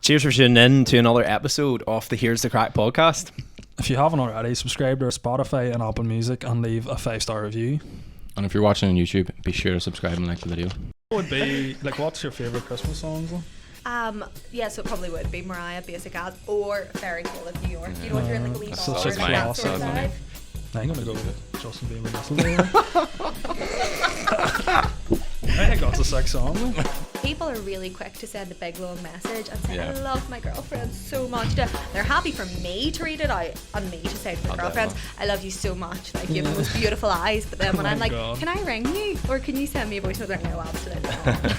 Cheers for tuning in to another episode of the Here's the Craic podcast. If you haven't already, subscribe to our Spotify and Apple Music and leave a 5-star review. And if you're watching on YouTube, be sure to subscribe and like the video. What would be, like, what's your favourite Christmas songs? Yeah, so it probably would be Mariah, Basic As, or Fairy Tale of New York. You know, when you're in like a wee bar, such a like that sort of classic. vibe. I'm going to go with Justin Bieber. I think that's a sick song. People are really quick to send a big long message and say, Yeah. I love my girlfriend so much. They're happy for me to read it out and me to say to my girlfriends, I love you so much. Like, you have the most beautiful eyes. But then when Oh I'm my like, God. can I ring you? Or can you send me a voice note? They're like, no, absolutely not.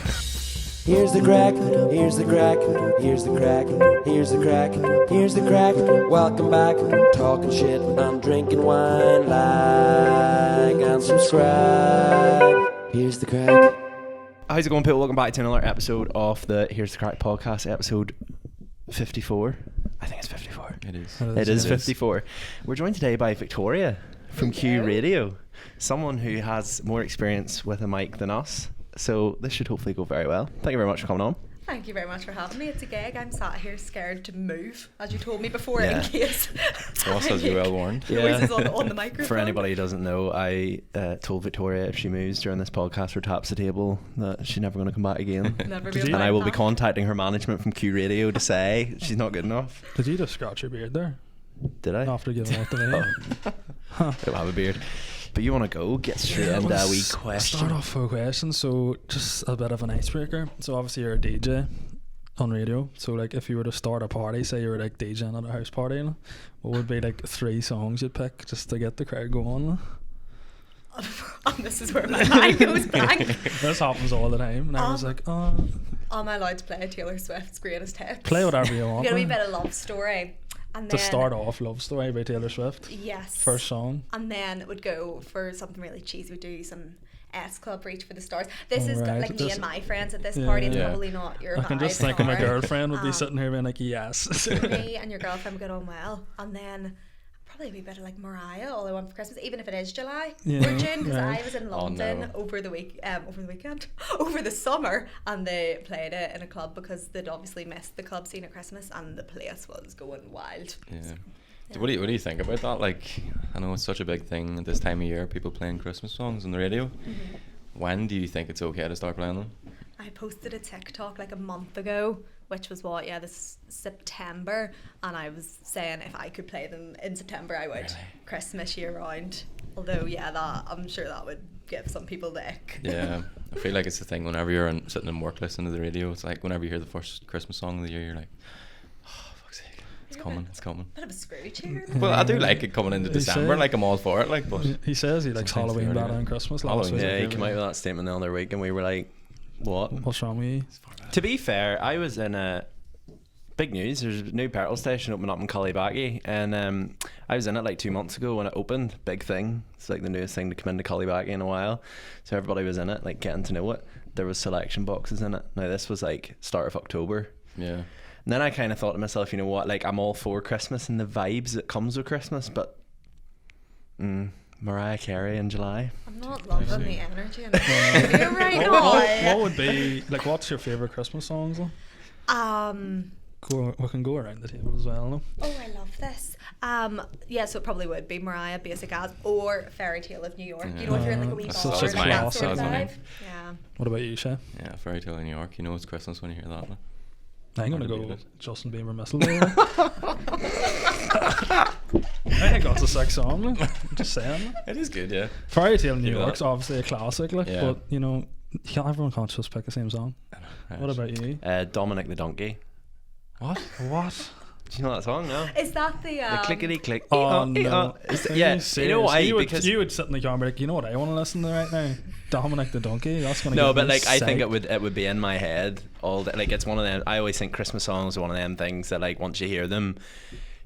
Here's the crack, here's the crack, here's the crack, here's the crack, here's the crack. Welcome back, talking shit and drinking wine. Like and subscribe. Here's the crack. How's it going, people? Welcome back to another episode of the Here's the Craic podcast, episode 54. I think it's 54. It is. It is 54. We're joined today by Victoria from Q Radio, someone who has more experience with a mic than us. So this should hopefully go very well. Thank you very much for coming on. Thank you very much for having me. It's a gig. I'm sat here scared to move, as you told me before, Yeah. in case. Ross has you well warned. Noises on the microphone. For anybody who doesn't know, I told Victoria if she moves during this podcast or taps the table that she's never going to come back again. Never Did be you? And I will be back. contacting her management from Q Radio to say she's not good enough. Did you just scratch your beard there Did I? after giving out the name? I don't have a beard. But you want to go? Get straight into a wee question. Start off with a question. So just a bit of an icebreaker. So obviously you're a DJ on radio. So like if you were to start a party, say you were like DJing at a house party, you know, what would be like 3 songs you'd pick just to get the crowd going? And this is where my mind goes blank. This happens all the time. And I was like, oh, Am I allowed to play Taylor Swift's Greatest Hits? play whatever you want. Get a wee man. bit of Love Story. And To then, start off, Love Story by Taylor Swift. yes. First song. And then it would go for something really cheesy. We'd do some S Club, Reach for the Stars. This is Alright, like me this- and my friends at this Yeah, party. It's yeah. probably not your I can just vibe, think of my Connor. girlfriend would be Um, sitting here being like, yes. Me and your girlfriend would get on well. And then probably a wee bit of like Mariah, All I Want for Christmas, even if it is July Yeah, or June, because right. I was in Oh, London no. over the weekend, over the summer, and they played it in a club because they'd obviously missed the club scene at Christmas, and the place was going wild. Yeah. Yeah. What do you think about that? Like, I know it's such a big thing at this time of year, people playing Christmas songs on the radio. Mm-hmm. When do you think it's okay to start playing them? I posted a TikTok like a month ago, which was this September, and I was saying if I could play them in September, I would. Really? Christmas year round. Although, that I'm sure that would give some people the ick. Yeah. I feel like it's the thing whenever you're sitting in work listening to the radio, it's like whenever you hear the first Christmas song of the year, you're like, oh, fuck's sake, it's Yeah, coming, but- it's coming. Bit of a Scrooge here. Well, I do like it coming into He December, said- like I'm all for it, like, but He says he likes Sometimes Halloween they better already than do. Christmas last Halloween, week. Yeah, he came out with that statement the other week and we were like, what? What's wrong with you? To be fair, I was in a big news. There's a new petrol station opening up in Cullybacky, and I was in it like 2 months ago when it opened. Big thing. It's like the newest thing to come into Cullybacky in a while. So everybody was in it, like getting to know it. There was selection boxes in it. Now this was like start of October. yeah. And then I kind of thought to myself, you know what? Like I'm all for Christmas and the vibes that comes with Christmas, but Mariah Carey in July. I'm not loving see. the energy in the studio right What now. would be, like, what's your favourite Christmas songs? Though? We can go around the table as well. No? Oh, I love this. So it probably would be Mariah, Basic As, or Fairy Tale of New York. You know, if you're in like a wee That's bar, such a like that classic, sort of isn't vibe. it? Yeah. What about you, Shay? Yeah, Fairy Tale in New York, you know it's Christmas when you hear that. I'm going to Hard to go beat it. Justin Bieber Mistletoe. I think that's a sick song. Man. I'm just saying. It is good, yeah. Fairy Tale in New Hear York's that? obviously a classic, like, Yeah. but you know, everyone can't just pick the same song. What about you? Dominic the Donkey. What? What? Do you know that song? No. Is that the The clickety click. Oh no! Yeah, you know why? You would, Because you would sit in the car and be like, you know what I want to listen to right now? Dominic the Donkey. That's gonna. no, get but me like I think psyched. it would be in my head all day. Like it's one of them. I always think Christmas songs are one of them things that like once you hear them,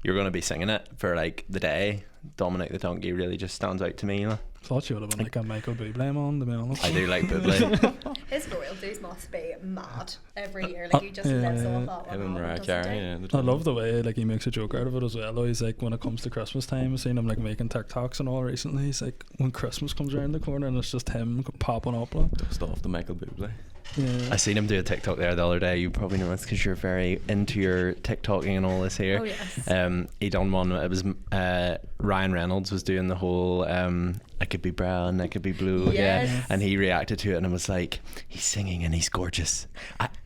you're gonna be singing it for like the day. Dominic the Donkey really just stands out to me. You know? Thought you would have been like a Michael Bublé on, to be honest. I do like Bublé. His royalties must be mad every year. Like he just Yeah. lives off that Him one and album, Mariah doesn't Carey, he? yeah. I love the way like he makes a joke out of it as well. Though he's like, when it comes to Christmas time, I've seen him like making TikToks and all recently. He's like, when Christmas comes around the corner and it's just him popping up. Like. Dust off the Michael Bublé. I seen him do a TikTok there the other day. You probably know this because you're very into your TikToking and all this here. Oh, yes. He done one. It was Ryan Reynolds was doing the whole I could be brown, I could be blue. Yes. Yeah, and he reacted to it and was like, he's singing and he's gorgeous.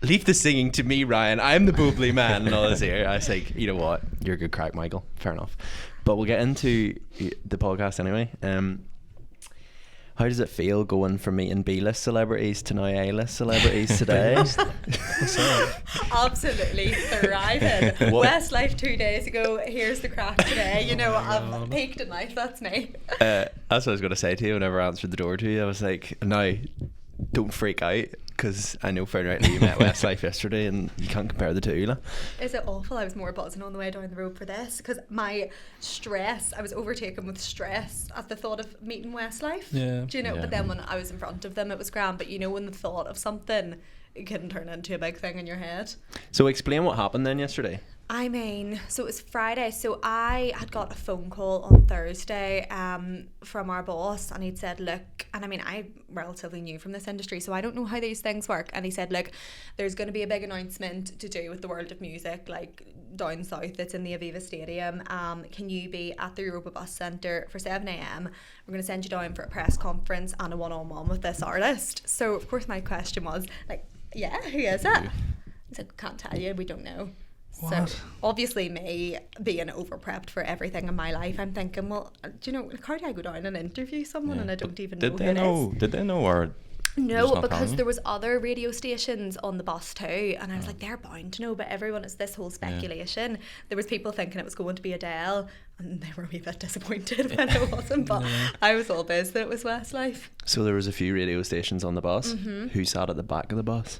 Leave the singing to me, Ryan. I'm the bubbly man and all this here. I was like, you know what? You're a good crack, Michael. Fair enough. But we'll get into the podcast anyway. How does it feel going from meeting B-list celebrities to now A-list celebrities today? Absolutely thriving. Westlife 2 days ago, here's the crack today. You know, I've peaked at night, that's me. That's what I was going to say to you whenever I answered the door to you. I was like, no, don't freak out, because I know very rightly you met Westlife yesterday and you can't compare the two. Like. Is it awful? I was more buzzing on the way down the road for this because my stress, I was overtaken with stress at the thought of meeting Westlife. Yeah. Do you know? Yeah. But then when I was in front of them, it was grand. But you know, when the thought of something, it can turn into a big thing in your head. So explain what happened then yesterday. I mean, so it was Friday, so I had got a phone call on Thursday from our boss, and he'd said, look, and I mean, I'm relatively new from this industry, so I don't know how these things work, and he said, look, there's going to be a big announcement to do with the world of music, like down south, it's in the Aviva Stadium. Can you be at the Europa Bus Centre for 7 a.m? We're going to send you down for a press conference and a one-on-one with this artist. So of course my question was like, yeah, who is it? He's like, can't tell you, we don't know. What? So obviously me being over prepped for everything in my life, I'm thinking, well, do you know, how do I go down and interview someone and I don't even know who it is? Did they know, or No, not because telling you? there was other radio stations on the bus too, and I was like, they're bound to know, but everyone, it's this whole speculation. There was people thinking it was going to be Adele, and they were a wee bit disappointed when it wasn't, but I was all biz that it was Westlife. So there was a few radio stations on the bus. Who sat at the back of the bus?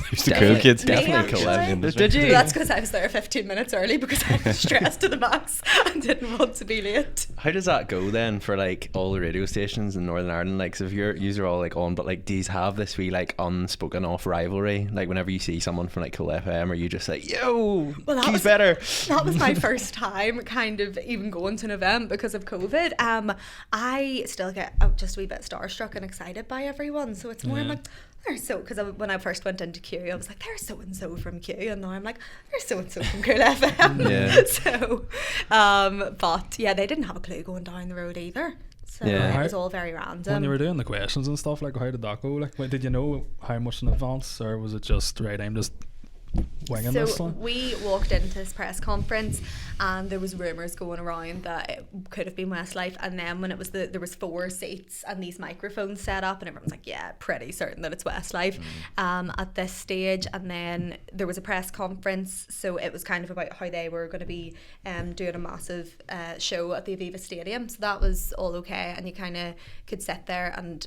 Who's the cool kids? Me, Definitely cool. actually. Did you? Well, that's because I was there 15 minutes early because I was stressed to the max and didn't want to be late. How does that go then for like all the radio stations in Northern Ireland? Like, so if you're all like on, but like, do you have this wee like unspoken off rivalry? Like whenever you see someone from like Cool FM, are you just like, yo, Well, that he's was better? That was my first time kind of even going to an event because of COVID. I still get just a wee bit starstruck and excited by everyone. So it's more, I'm like, there's so, because when I first went into Q, I was like, there's so and so from Q, and now I'm like, there's so and so from Cool FM. Yeah. So, but yeah, they didn't have a clue going down the road either. So Yeah. it was all very random. When you were doing the questions and stuff, like, how did that go? Like, did you know how much in advance, or was it just right? I'm just winging this So one. we walked into this press conference and there was rumours going around that it could have been Westlife, and then when it was there was 4 seats and these microphones set up and everyone was like, yeah, pretty certain that it's Westlife at this stage. And then there was a press conference, so it was kind of about how they were going to be doing a massive show at the Aviva Stadium, so that was all okay, and you kind of could sit there and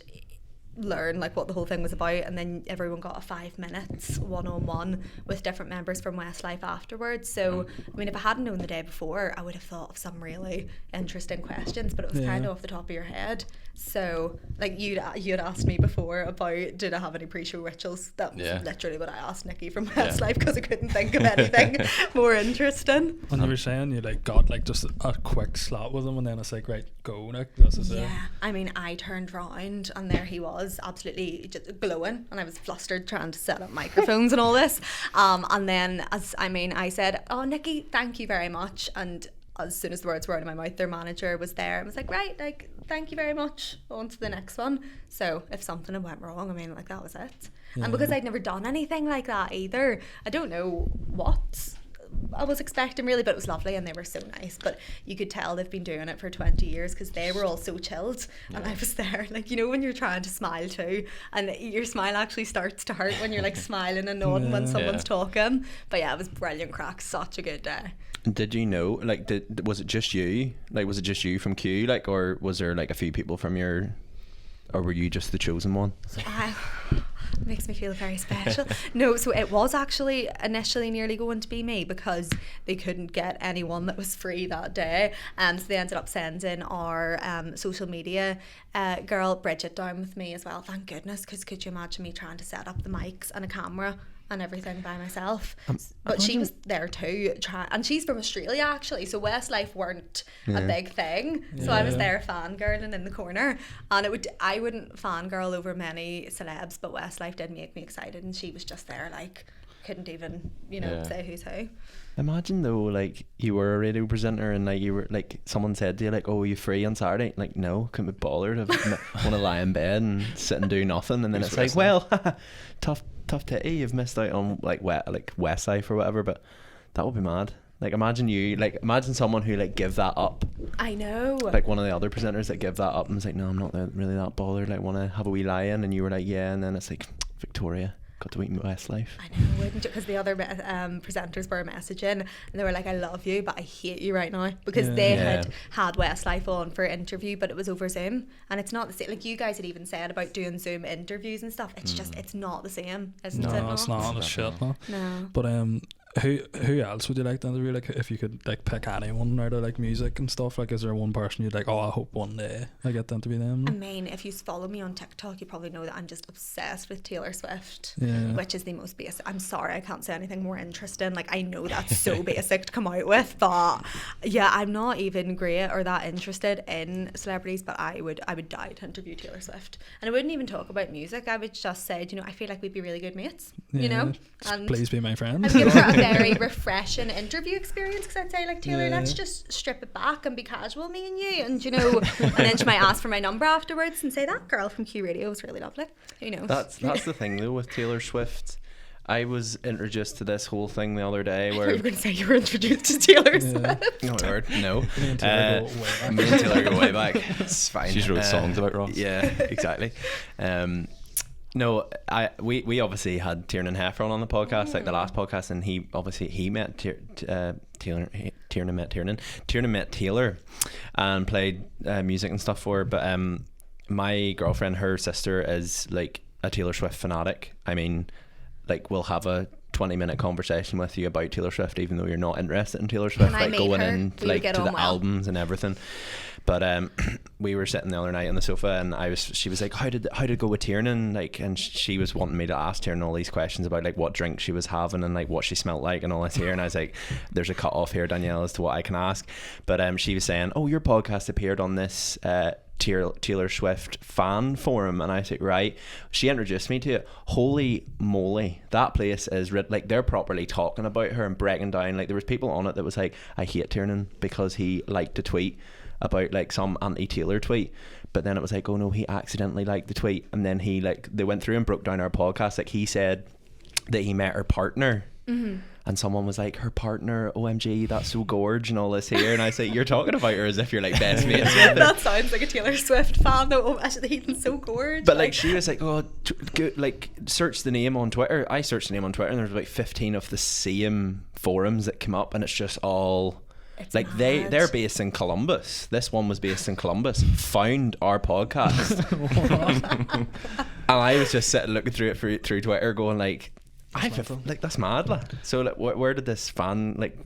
learn like what the whole thing was about, and then everyone got a 5 minutes one-on-one with different members from Westlife afterwards. So I mean, if I hadn't known the day before, I would have thought of some really interesting questions, but it was kind of off the top of your head. So like you'd asked me before about did I have any pre-show rituals. That was literally what I asked Nikki from Westlife because I couldn't think of anything more interesting. And you were saying you like got like just a quick slot with him, and then it's like, right, go, like this is it. Yeah, I mean, I turned round and there he was, absolutely just glowing, and I was flustered trying to set up microphones and all this. And then I said, oh, Nikki, thank you very much. And as soon as the words were out of my mouth, their manager was there and was like, right, like, thank you very much, on to the next one. So if something had went wrong, I mean, like, that was it. And because I'd never done anything like that either, I don't know what I was expecting really, but it was lovely and they were so nice. But you could tell they've been doing it for 20 years because they were all so chilled and I was there, like, you know, when you're trying to smile too and your smile actually starts to hurt when you're like smiling and nodding when someone's talking. But yeah, it was brilliant crack, such a good day. Did you know, like, was it just you? Like, was it just you from Q? Like, or was there like a few people from your, or were you just the chosen one? It makes me feel very special. No, so it was actually initially nearly going to be me because they couldn't get anyone that was free that day. So they ended up sending our social media girl Bridget down with me as well. Thank goodness, because could you imagine me trying to set up the mics and a camera and everything by myself. But she was there too, and she's from Australia actually, so Westlife weren't a big thing. So I was there fangirling in the corner, and I wouldn't fangirl over many celebs, but Westlife did make me excited, and she was just there like couldn't even say who's who. Imagine though, like you were a radio presenter and like you were like someone said to you like, "Oh, are you free on Saturday?" Like, no, couldn't be bothered. I want to lie in bed and sit and do nothing. And then it's like, well, tough titty. You've missed out on like Westlife or whatever. But that would be mad. Like imagine someone who like give that up. I know. Like one of the other presenters that give that up and was like, no, I'm not really that bothered. Like, want to have a wee lie in, and you were like, yeah. And then it's like, Victoria got to eat Westlife. I know, wouldn't you? Because the other presenters were messaging and they were like, I love you, but I hate you right now, because they had Westlife on for interview, but it was over Zoom, and it's not the same. Like you guys had even said about doing Zoom interviews and stuff. It's just it's not the same, isn't it? No, it's not. It's shit. No. But who else would you like to interview? Like, if you could like pick anyone out of like music and stuff, like, is there one person you'd like, oh, I hope one day I get to interview them? I mean, if you follow me on TikTok, you probably know that I'm just obsessed with Taylor Swift, which is the most basic. I'm sorry, I can't say anything more interesting. Like, I know that's so basic to come out with, but yeah, I'm not even great or that interested in celebrities, but I would die to interview Taylor Swift, and I wouldn't even talk about music. I would just say, I feel like we'd be really good mates, and please be my friend. I'd give her a very refreshing interview experience, because I'd say, like, Taylor, let's just strip it back and be casual, me and you, and and then she might ask for my number afterwards and say, that girl from Q Radio was really lovely. Who knows? That's the thing though with Taylor Swift. I was introduced to this whole thing the other day where you were going to say you were introduced to Taylor Swift. No, no. Me and Taylor go way back. It's fine. She's wrote songs about Ross. Yeah, exactly. No, we obviously had Tiernan Heffron on the podcast, like the last podcast, and he met Tiernan met Taylor and played music and stuff for her. But my girlfriend, her sister, is like a Taylor Swift fanatic. I mean, like, we'll have a 20-minute conversation with you about Taylor Swift even though you're not interested in Taylor Swift, like going in like to the albums and everything. But we were sitting the other night on the sofa, and she was like, how did it go with Tiernan? Like, and she was wanting me to ask Tiernan all these questions about like what drink she was having and like what she smelled like and all this here. And I was like, there's a cut off here, Danielle, as to what I can ask. But she was saying, oh, your podcast appeared on this Taylor Swift fan forum, and I said, right. She introduced me to it. Holy moly, that place is like, they're properly talking about her and breaking down. Like, there was people on it that was like, I hate Tiernan because he liked a tweet about like some anti-Taylor tweet, but then it was like, oh no, he accidentally liked the tweet. And then they went through and broke down our podcast. Like, he said that he met her partner, and someone was like, her partner, OMG, that's so gorge and all this here. And I say, you're talking about her as if you're like best mates with her. That sounds like a Taylor Swift fan though. Oh, actually, he's so gorge. But like she was like, oh, like, search the name on Twitter. I searched the name on Twitter, and there's about 15 of the same forums that come up, and it's just all it's like mad. they're based in Columbus. This one was based in Columbus, found our podcast. And I was just sitting looking through it through Twitter going like, like, that's mad, like. So like, where did this fan, like,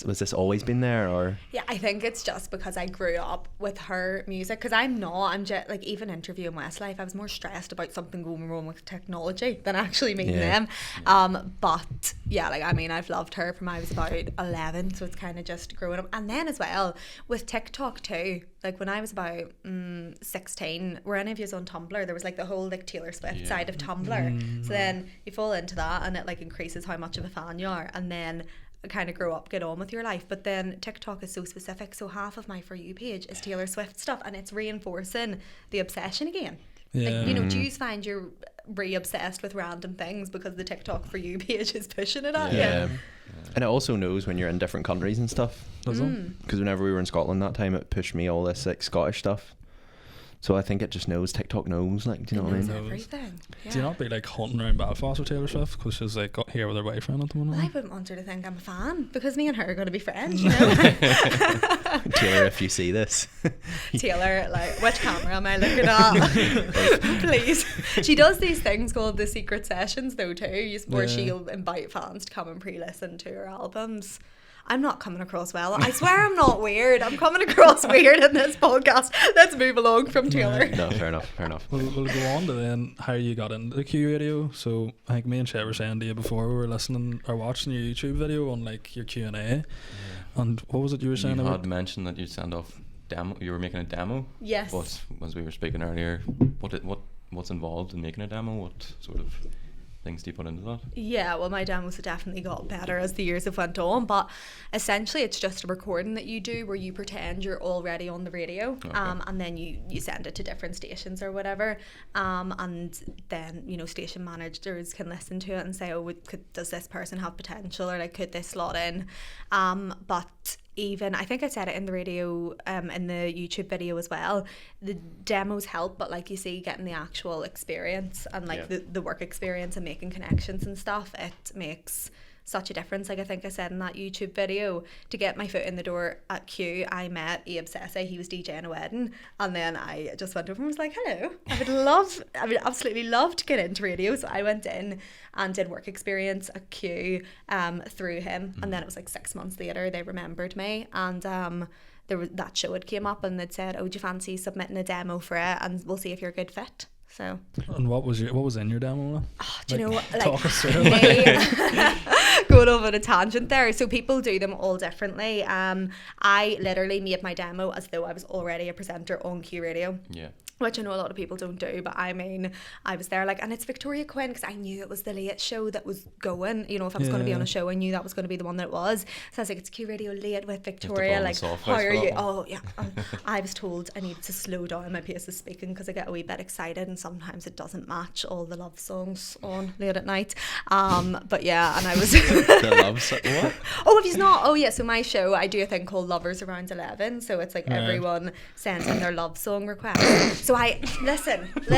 was this always been there, or? Yeah, I think it's just because I grew up with her music, because I'm just like, even interviewing Westlife, I was more stressed about something going wrong with technology than actually meeting them. But yeah, like, I mean, I've loved her from I was about 11, so it's kind of just growing up. And then as well with TikTok too, like when I was about 16, were any of you on Tumblr? There was like the whole like Taylor Swift side of Tumblr. So then you fall into that, and it like increases how much of a fan you are, and then kind of grow up, get on with your life. But then TikTok is so specific, so half of my For You page is Taylor Swift stuff, and it's reinforcing the obsession again. Like, do you find you're re-obsessed with random things because the TikTok For You page is pushing it at you? And it also knows when you're in different countries and stuff. Does it? Because whenever we were in Scotland that time, it pushed me all this like Scottish stuff. So I think it just knows. TikTok knows, like, do you know what I mean? Everything. Yeah. Do you not be like hunting around Belfast with Taylor Swift because she's like got here with her boyfriend at the moment? Well, I wouldn't want her to think I'm a fan, because me and her are going to be friends, you know. Taylor, if you see this. Taylor, like, which camera am I looking at? Please. She does these things called the secret sessions though too, where she'll invite fans to come and pre-listen to her albums. I'm not coming across well. I swear I'm not weird. I'm coming across weird in this podcast. Let's move along from Taylor. No, fair enough. We'll go on to then how you got into the Q radio. So I think me and Shay were saying to you before we were listening or watching your YouTube video on like your Q&A. Yeah. And what was it you were saying You about? had mentioned that you'd send off demo. You were making a demo. Yes. But as we were speaking earlier, what's involved in making a demo? What sort of things do you put into that? Yeah, well, my demos have definitely got better as the years have went on, but essentially it's just a recording that you do where you pretend you're already on the radio, Okay. and then you send it to different stations or whatever, and then, you know, station managers can listen to it and say, oh, does this person have potential, or like, could this slot in, but even, I think I said it in the radio, in the YouTube video as well, the demos help, but like you see, getting the actual experience and like the work experience and making connections and stuff, it makes such a difference. Like I think I said in that YouTube video, to get my foot in the door at Q, I met Abe Sese. He was DJing a wedding, and then I just went over and was like, hello, I would absolutely love to get into radio. So I went in and did work experience at Q through him, and then it was like 6 months later they remembered me, and there was that show had came up and they'd said, oh, do you fancy submitting a demo for it, and we'll see if you're a good fit. So. And what was in your demo? Oh, do you know what? Talk us through Going over a tangent there. So people do them all differently. I literally made my demo as though I was already a presenter on Q Radio. Yeah. Which I know a lot of people don't do, but I mean, I was there like, and it's Victoria Quinn, because I knew it was the late show that was going. You know, if I was going to be on a show, I knew that was going to be the one that it was. So I was like, it's Q Radio late with Victoria. Like, how are you? Oh yeah. I was told I needed to slow down my pace of speaking because I get a wee bit excited, and sometimes it doesn't match all the love songs on late at night. But yeah, and I was The love song. What? Oh, if he's not. Oh yeah. So my show, I do a thing called Lovers Around 11. So it's like everyone sends in their love song request. So I listen. Don't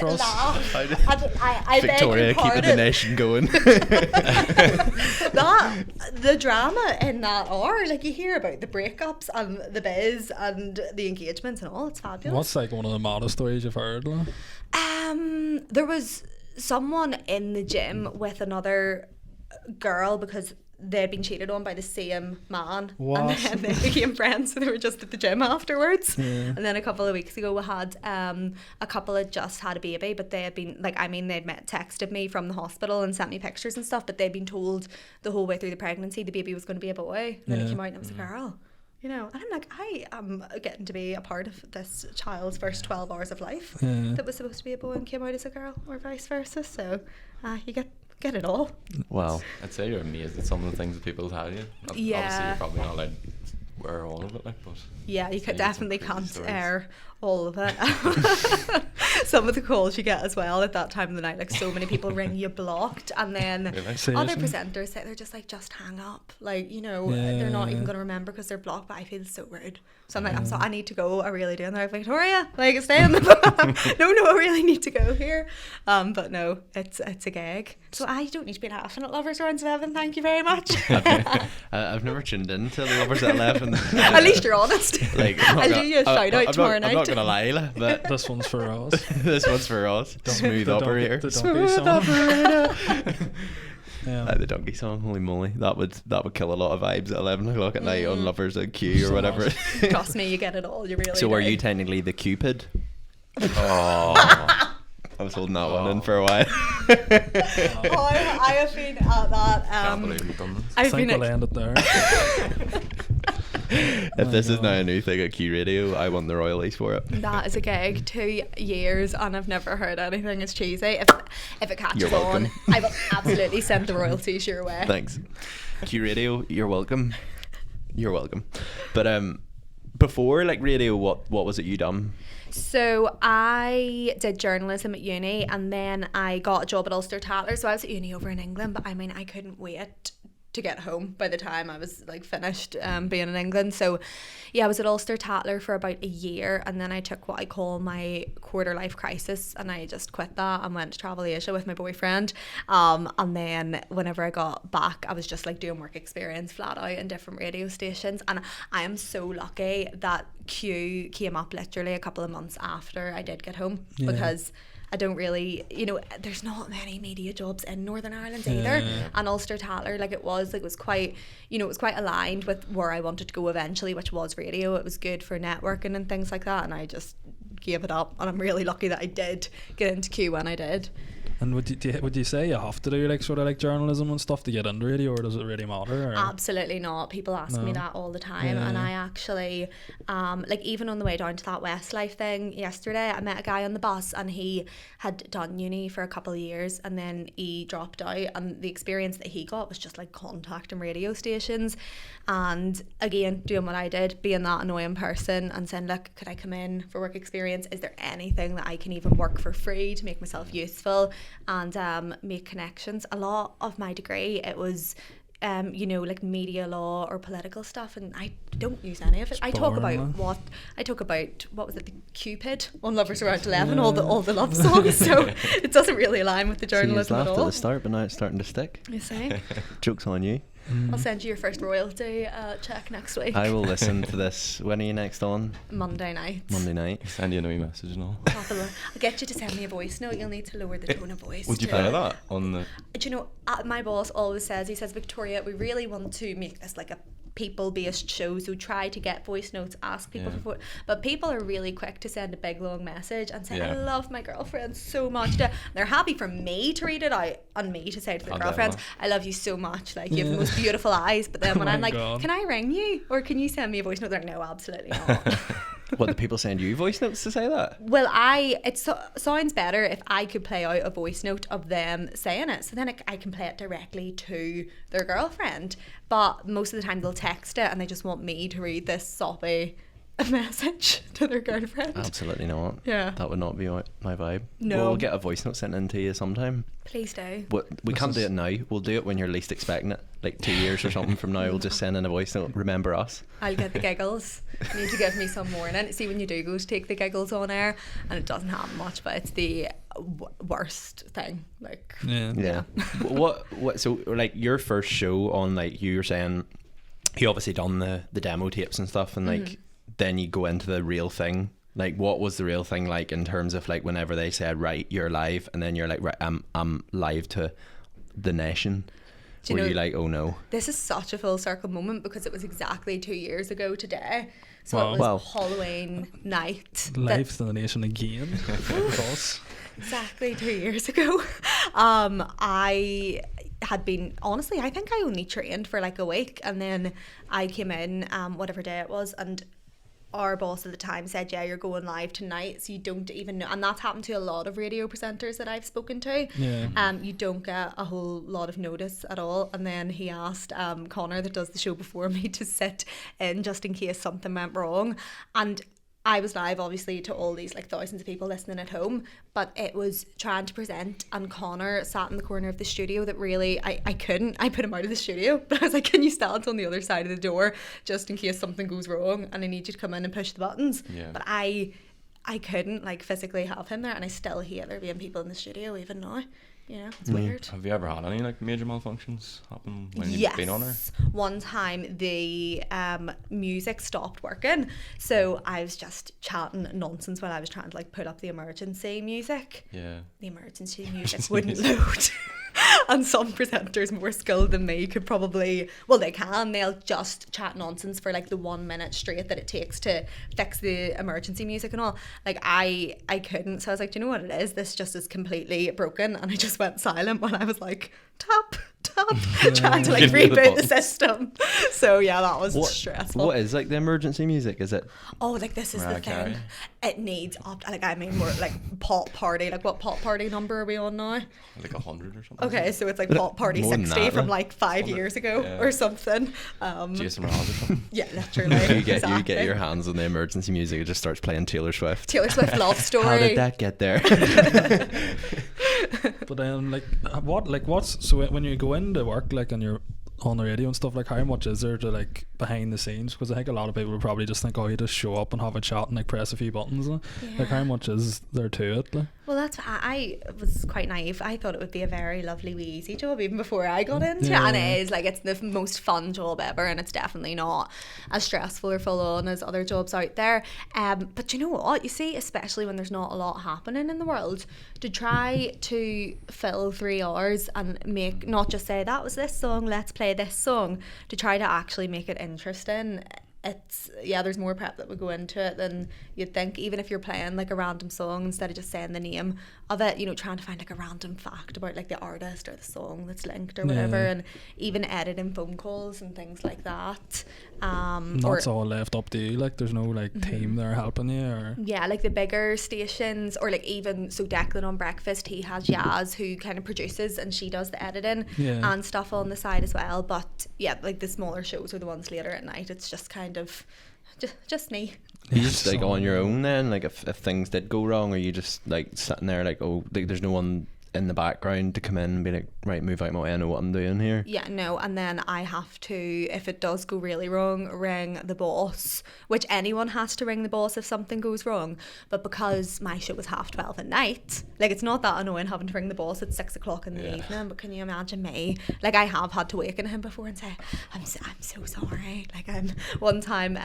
laugh. I Victoria beg your keeping the pardon. nation going. The drama in that hour, like you hear about the breakups and the biz and the engagements and all. It's fabulous. What's like one of the maddest stories you've heard? Like? There was someone in the gym with another girl because they'd been cheated on by the same man. What? And then they became friends, so they were just at the gym afterwards. Yeah. And then a couple of weeks ago we had a couple had just had a baby, but they had been like, I mean, texted me from the hospital and sent me pictures and stuff, but they'd been told the whole way through the pregnancy the baby was going to be a boy, and then it came out and it was a girl. You know, and I'm like, I am getting to be a part of this child's first 12 hours of life that was supposed to be a boy and came out as a girl, or vice versa. So you get it all. Wow. I'd say you're amazed at some of the things that people tell you. Yeah. Obviously, you're probably not allowed to wear all of it, like, but Yeah, you could yeah, definitely some crazy can't stories. air all of it. Some of the calls you get as well at that time of the night, like so many people ring you blocked, and then Really? other Seriously? presenters say they're just like, just hang up, like, you know, they're not even going to remember because they're blocked. But I feel so rude, so I'm like, I need to go, I really do. And they're like, Victoria, like, stay on the phone. no, I really need to go here. But no, it's a gag, so I don't need to be laughing at Lovers Around 11. Thank you very much. I've never tuned in to the Lovers at 11. At least you're honest. Like, I'll do you a shout out tomorrow night. I'm not gonna lie, but This one's for us. this one's for us. Smooth operator. The donkey song. Yeah. The donkey song, holy moly, that would kill a lot of vibes at 11 o'clock at night on Lovers at Q or whatever. Trust me, you get it all. You really So do. are you technically the Q-Pid? Oh, I was holding that one in for a while. I have been at that. can't believe you've done this. I I've think been we'll end it there. If this is now a new thing at Q Radio, I want the royalties for it. that is a gig, 2 years, and I've never heard anything as cheesy. If it catches You're welcome. on, I will absolutely send the royalties your way. Thanks. Q Radio, you're welcome. You're welcome. But before like radio, what was it you done? So I did journalism at uni, and then I got a job at Ulster Tatler. So I was at uni over in England, but I mean, I couldn't wait to get home by the time I was like finished being in England. So yeah, I was at Ulster Tatler for about a year, and then I took what I call my quarter life crisis, and I just quit that and went to travel Asia with my boyfriend. And then whenever I got back, I was just like doing work experience flat out in different radio stations, and I am so lucky that Q came up literally a couple of months after I did get home, because I don't really, there's not many media jobs in Northern Ireland either. And Ulster Tattler, it was quite, it was quite aligned with where I wanted to go eventually, which was radio. It was good for networking and things like that, and I just gave it up, and I'm really lucky that I did get into Q when I did. And would you say you have to do sort of journalism and stuff to get into radio, or does it really matter? Or? Absolutely not. People ask me that all the time, and I actually even on the way down to that Westlife thing yesterday, I met a guy on the bus, and he had done uni for a couple of years, and then he dropped out, and the experience that he got was just contacting radio stations, and again doing what I did, being that annoying person and saying, look, could I come in for work experience? Is there anything that I can even work for free to make myself useful and make connections? A lot of my degree, it was media law or political stuff, and I don't use any of it. I talk about what was it, the Q-Pid on Lovers Around 11, all the love songs, so it doesn't really align with the journalism at all. You laughed at the start, but now it's starting to stick. You see? Joke's on you. I'll send you your first royalty check next week. I will listen to this. When are you next on? Monday night. Send you a wee message and all. I'll get you to send me a voice note. You'll need to lower the tone of voice. Would you play that on the... Do you know, my boss always says, Victoria, we really want to make this a people-based show, so try to get voice notes, ask people for but people are really quick to send a big long message and say, I love my girlfriend so much. They're happy for me to read it out and me to say to their girlfriends, I love you so much, you have the most beautiful eyes. But then when I'm God. Can I ring you, or can you send me a voice note? They're like, no, absolutely not. What, do people send you voice notes to say that? Well, it sounds better if I could play out a voice note of them saying it, so then I can play it directly to their girlfriend. But most of the time they'll text it, and they just want me to read this soppy message to their girlfriend. Absolutely not. Yeah. That would not be my vibe. No. We'll get a voice note sent in to you sometime. Please do. We can't do it now. We'll do it when you're least expecting it. 2 years or something from now, we'll just send in a voice note. Remember us. I'll get the giggles. You need to give me some warning. See, when you do go to take the giggles on air, and it doesn't happen much, but it's the worst thing. Yeah. what? So your first show on you were saying, you obviously done the demo tapes and stuff, and then you go into the real thing. What was the real thing in terms of whenever they said, right, you're live, and then you're right, I'm live to the nation? Were you oh no? This is such a full circle moment, because it was exactly 2 years ago today. So it was Halloween night. Live to the nation again. Exactly 2 years ago. I had been, honestly, I think I only trained for a week, and then I came in whatever day it was, and our boss at the time said, yeah, you're going live tonight, so you don't even know. And that's happened to a lot of radio presenters that I've spoken to. You don't get a whole lot of notice at all. And then he asked Connor, that does the show before me, to sit in just in case something went wrong. And I was live, obviously, to all these thousands of people listening at home, but it was trying to present, and Connor sat in the corner of the studio that really, I couldn't. I put him out of the studio, but I was like, can you stand on the other side of the door just in case something goes wrong and I need you to come in and push the buttons? But I couldn't physically have him there, and I still hate there being people in the studio even now. It's weird. Have you ever had any major malfunctions happen when you've been on her? One time the music stopped working, so I was just chatting nonsense while I was trying to put up the emergency music. Yeah. The emergency music wouldn't load. And some presenters more skilled than me could probably, they'll just chat nonsense for the 1 minute straight that it takes to fix the emergency music and all. I couldn't, so I was like, do you know what it is? This just is completely broken, and I just went silent when I was tap, trying to reboot the system. So yeah, that was stressful. What is the emergency music? Is it? Oh, this is the thing. It needs more pop party. What pop party number are we on now? 100 or something. Okay, so it's pop party 60 from 5 years ago or something. Jason Mraz or something. Yeah, literally. You get your hands on the emergency music, it just starts playing Taylor Swift. Taylor Swift Love Story. How did that get there? But then what's so when you go into work and you're on the radio and stuff, how much is there to behind the scenes? Because I think a lot of people would probably just think, oh, you just show up and have a chat and press a few buttons. How much is there to it? Well, that's I was quite naive. I thought it would be a very lovely, wee, easy job even before I got into it. And it is, like, it's the most fun job ever, and it's definitely not as stressful or full on as other jobs out there. But you know what? You see, especially when there's not a lot happening in the world, to try to fill 3 hours and make, not just say, that was this song, let's play this song, to try to actually make it interesting. It's, there's more prep that would go into it than you'd think. Even if you're playing like a random song, instead of just saying the name of it, you know, trying to find like a random fact about like the artist or the song that's linked or whatever, and even editing phone calls and things like that. That's all left up to you. Like, there's no like team there helping you, or like the bigger stations, or like even so Declan on Breakfast, he has Yaz who kind of produces, and she does the editing and stuff on the side as well. But like the smaller shows are the ones later at night. It's just kind of just me. You just like on your own then, like if things did go wrong, or you just like sitting there like, oh, like, there's no one in the background to come in and be like, right, move out my way, I know what I'm doing here. Yeah, no, and then I have to, if it does go really wrong, ring the boss, which anyone has to ring the boss if something goes wrong. But because my show was 12:30 at night, like, it's not that annoying having to ring the boss at 6 o'clock in the evening. But can you imagine me? Like, I have had to waken him before and say, I'm so sorry. Like, one time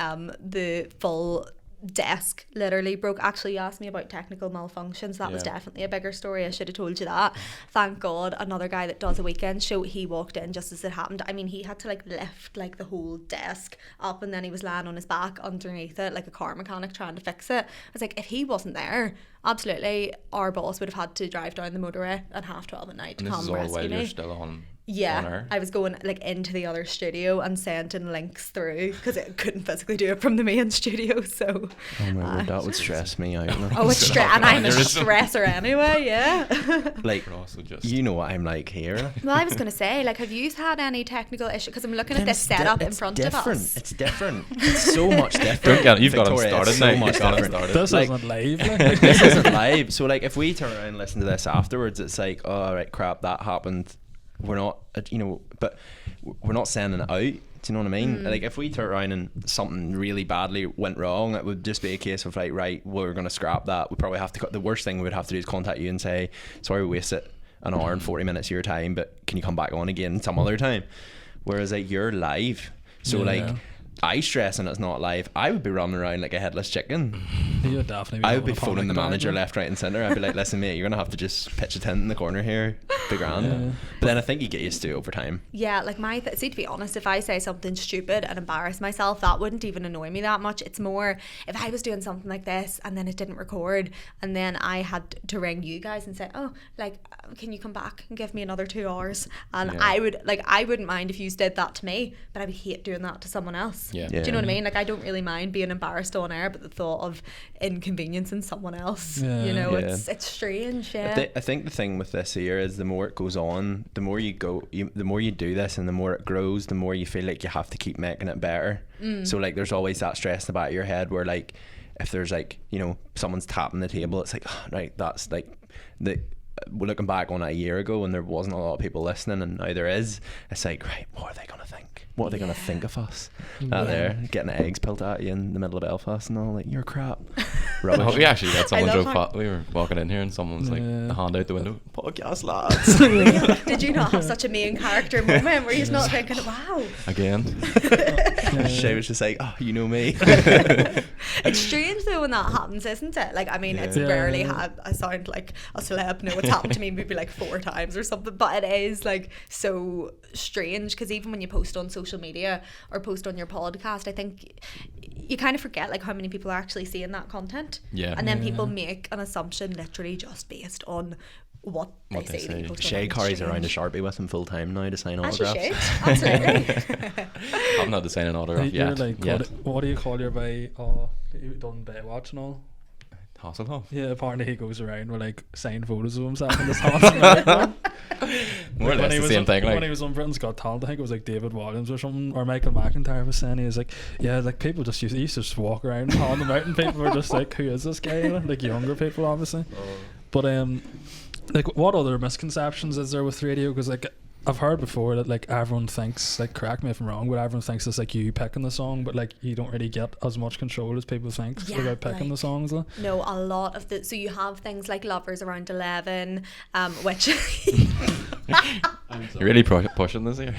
the full desk literally broke. Actually, you asked me about technical malfunctions. That was definitely a bigger story. I should have told you that. Thank God, another guy that does a weekend show, he walked in just as it happened. I mean, he had to like lift like the whole desk up, and then he was lying on his back underneath it like a car mechanic trying to fix it. I was like, if he wasn't there, absolutely our boss would have had to drive down the motorway at 12:30 at night to come rescue me. This is all while you're still on. Yeah, I was going like into the other studio and sending links through because I couldn't physically do it from the main studio. So oh my word, that would stress me out. Oh, it's and I'm a stressor anyway. Yeah. Like, you know what I'm like here. Well, I was going to say, like, have you had any technical issue? Because I'm looking at this setup in front of us. It's different. It's so much different. You've got Victoria, it started so now. much different. This like, isn't live. Like, this isn't live. So like, if we turn around and listen to this afterwards, it's like, oh right, crap, that happened. We're not, you know, but we're not sending it out. Do you know what I mean? Like, if we turn around and something really badly went wrong, it would just be a case of like, right, we're going to scrap that. We probably have to. The worst thing we would have to do is contact you and say, sorry, we wasted an hour and 40 minutes of your time, but can you come back on again some other time? Whereas like, you're live, so like, I stress and it's not live. I would be running around like a headless chicken. You would definitely. I would be phoning the manager left, right, and centre. I'd be like, "Listen, mate, you're gonna have to just pitch a tent in the corner here, be grand." But then I think you get used to it over time. Yeah, like see, to be honest, if I say something stupid and embarrass myself, that wouldn't even annoy me that much. It's more if I was doing something like this and then it didn't record, and then I had to ring you guys and say, "Oh, like, can you come back and give me another 2 hours?" And I wouldn't mind if you did that to me, but I would hate doing that to someone else. Do you know what I mean? Like, I don't really mind being embarrassed on air, but the thought of inconveniencing someone else, you know, it's strange. I think the thing with this here is the more it goes on, the more you the more you do this, and the more it grows, the more you feel like you have to keep making it better. So like, there's always that stress in the back of your head where like, if there's like, you know, someone's tapping the table, it's like, oh, right, that's like we're looking back on it a year ago and there wasn't a lot of people listening, and now there is. It's like, right, what are they gonna think? What are they gonna think of us out there getting eggs peeled at you in the middle of Belfast and all? Like, you're crap. Rubbish. Oh, we actually had someone we were walking in here and someone's like, a hand out the window, podcast lads. Did you not have such a main character moment where you're not thinking, wow, again? Shay was just like, oh, you know me. It's strange though when that happens, isn't it? Like, I mean, it's rarely I sound like a celeb. No, it's happened to me maybe like 4 times or something, but it is like so strange because even when you post on social media or post on your podcast, I think you kind of forget like how many people are actually seeing that content, and then people make an assumption literally just based on what they say. Shay carries around a Sharpie with him full time now to sign autographs. Absolutely. I'm not to sign an autograph yet. Like, what do you call your bay? You done Baywatch and all? Hasselhoff. Yeah, apparently he goes around with like signed photos of himself in his house. More or less the same thing. Like, when he was on Britain's Got Talent, I think it was like David Williams or something, or Michael McIntyre was saying, he was like, yeah, like people just used to just walk around on the mountain. People were just like, who is this guy? Like younger people, obviously. But like, what other misconceptions is there with radio? Because like, I've heard before that like everyone thinks, like, correct me if I'm wrong, but everyone thinks it's like you picking the song, but like you don't really get as much control as people think about picking the songs. No, a lot of the, so you have things like Lovers Around 11, which You're really pushing this here.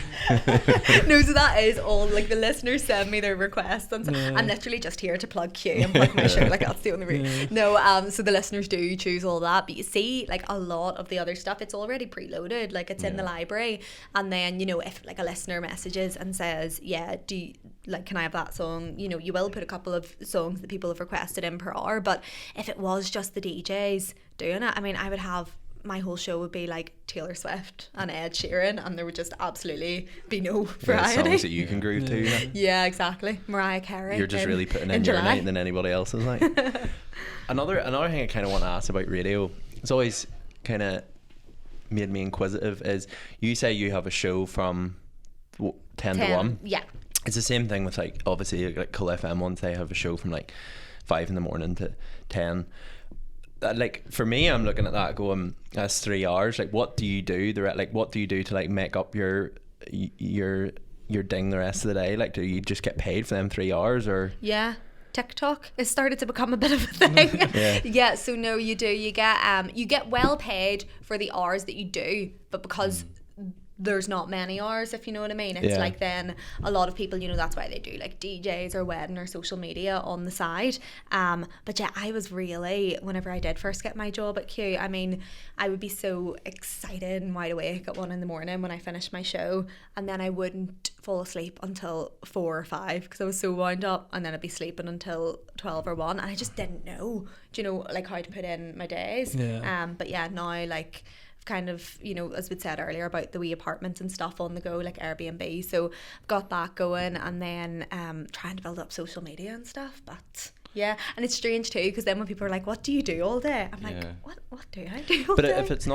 no, so that is all, like, the listeners send me their requests, and so I'm literally just here to plug Q and plug my show, like that's the only reason. No, so the listeners do choose all that, but you see, like, a lot of the other stuff, it's already preloaded, like it's in the library, and then, you know, if like a listener messages and says, yeah, do you, like, can I have that song, you know, you will put a couple of songs that people have requested in per hour. But if it was just the DJs doing it, I mean, I would have, my whole show would be like Taylor Swift and Ed Sheeran, and there would just absolutely be no variety. Songs that you can groove to. Yeah, exactly. Mariah Carey. You're just really putting in your night than anybody else is like. Another thing I kind of want to ask about radio, it's always kind of made me inquisitive, is you say you have a show from 10 to 1. Yeah. It's the same thing with, like, obviously like Cool FM ones, they have a show from like 5 in the morning to 10. Like, for me, I'm looking at that going, that's 3 hours. Like, what do you do what do you do to like make up your ding the rest of the day? Like, do you just get paid for them 3 hours, or? Yeah. TikTok has started to become a bit of a thing. Yeah, so no, you do. You get well paid for the hours that you do, but because there's not many hours, if you know what I mean. It's like, then a lot of people, you know, that's why they do like DJs or wedding or social media on the side. But yeah, I was really, whenever I did first get my job at Q, I mean, I would be so excited and wide awake at 1 a.m. when I finished my show, and then I wouldn't fall asleep until 4 or 5 because I was so wound up, and then I'd be sleeping until 12 or 1, and I just didn't know, do you know, like, how to put in my days. But yeah, now, like, kind of, you know, as we said earlier about the wee apartments and stuff on the go, like Airbnb, so I've got that going, and then trying to build up social media and stuff. But yeah, and it's strange too, because then when people are like, what do you do all day, I'm like, what do I do all day? But it's